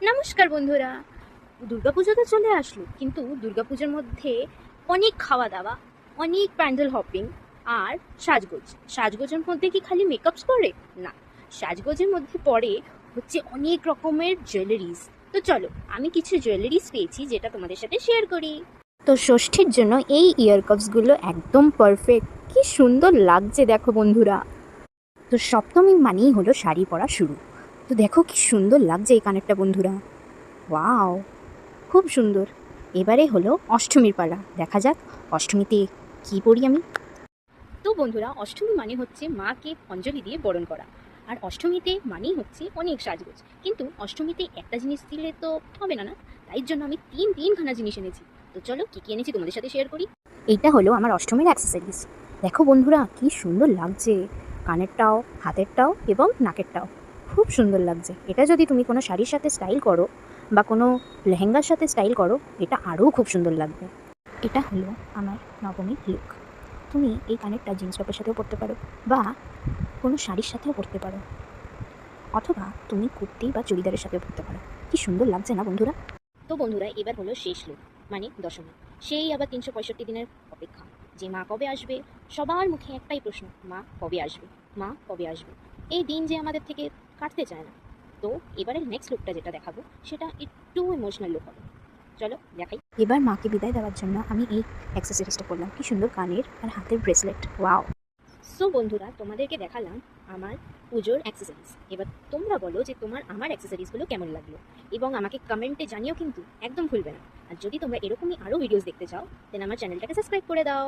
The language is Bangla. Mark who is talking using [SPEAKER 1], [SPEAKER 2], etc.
[SPEAKER 1] নমস্কার বন্ধুরা, দুর্গাপুজো তো চলে আসলো, কিন্তু দুর্গাপুজোর মধ্যে অনেক খাওয়া দাওয়া, অনেক প্যান্ডেল হপিং আর সাজগোজ। সাজগোজের মধ্যে কি খালি মেকআপস পড়ে? না, সাজগোজের মধ্যে পড়ে হচ্ছে অনেক রকমের জুয়েলারিজ। তো চলো, আমি কিছু জুয়েলারিজ পেয়েছি যেটা তোমাদের সাথে শেয়ার করি। তো ষষ্ঠীর জন্য এই ইয়ার কাপসগুলো একদম পারফেক্ট। কি সুন্দর লাগছে দেখো বন্ধুরা। তো সপ্তমী মানেই হলো শাড়ি পরা শুরু। তো দেখো কি সুন্দর লাগছে এই কানেরটা বন্ধুরা। ওয়াও, খুব সুন্দর। এবারে হলো অষ্টমীর পালা, দেখা যাক অষ্টমীতে কি পরি আমি। তো বন্ধুরা, অষ্টমী মানে হচ্ছে মাকে অঞ্জলি দিয়ে বরণ করা, আর অষ্টমীতে মানেই হচ্ছে অনেক সাজগোজ। কিন্তু অষ্টমীতে একটা জিনিস দিলে তো হবে না, তাই জন্য আমি তিনখানা জিনিস এনেছি। তো চলো কি কি এনেছি তোমাদের সাথে শেয়ার করি। এইটা হলো আমার অষ্টমীর অ্যাক্সেসরিজ। দেখো বন্ধুরা কি সুন্দর লাগছে, কানেরটাও, হাতেরটাও এবং নাকেরটাও খুব সুন্দর লাগছে। এটা যদি তুমি কোনো শাড়ির সাথে স্টাইল করো বা কোনো লেহেঙ্গার সাথে স্টাইল করো, এটা আরও খুব সুন্দর লাগবে। এটা হলো আমার নবমীর লুক। তুমি এই কানেরটা জিন্স টপের সাথেও পরতে পারো বা কোনো শাড়ির সাথেও পরতে পারো, অথবা তুমি কুর্তি বা চুড়িদারের সাথেও পরতে পারো। কি সুন্দর লাগছে না বন্ধুরা? তো বন্ধুরা, এবার হলো শেষ লুক, মানে দশমী। সেই আবার 365 দিনের অপেক্ষা, যে মা কবে আসবে। সবার মুখে একটাই প্রশ্ন, মা কবে আসবে, মা কবে আসবে। এই দিন যে আমাদের থেকে কাটতে চায় না। তো এবারে নেক্সট লুকটা যেটা দেখাবো, সেটা একটু ইমোশনাল লুক হবে। চলো দেখাই। এবার মাকে বিদায় দেওয়ার জন্য আমি এই অ্যাক্সেসরিজটা করলাম। কি সুন্দর কানের আর হাতের ব্রেসলেট, ওয়াও। সো বন্ধুরা, তোমাদেরকে দেখালাম আমার পুজোর অ্যাক্সেসরিজ। এবার তোমরা বলো যে তোমার আমার অ্যাক্সেসরিজগুলো কেমন লাগলো, এবং আমাকে কমেন্টে জানিও কিন্তু একদম ভুলবে না। আর যদি তোমরা এরকমই আরও ভিডিওস দেখতে চাও, দেন আমার চ্যানেলটাকে সাবস্ক্রাইব করে দাও।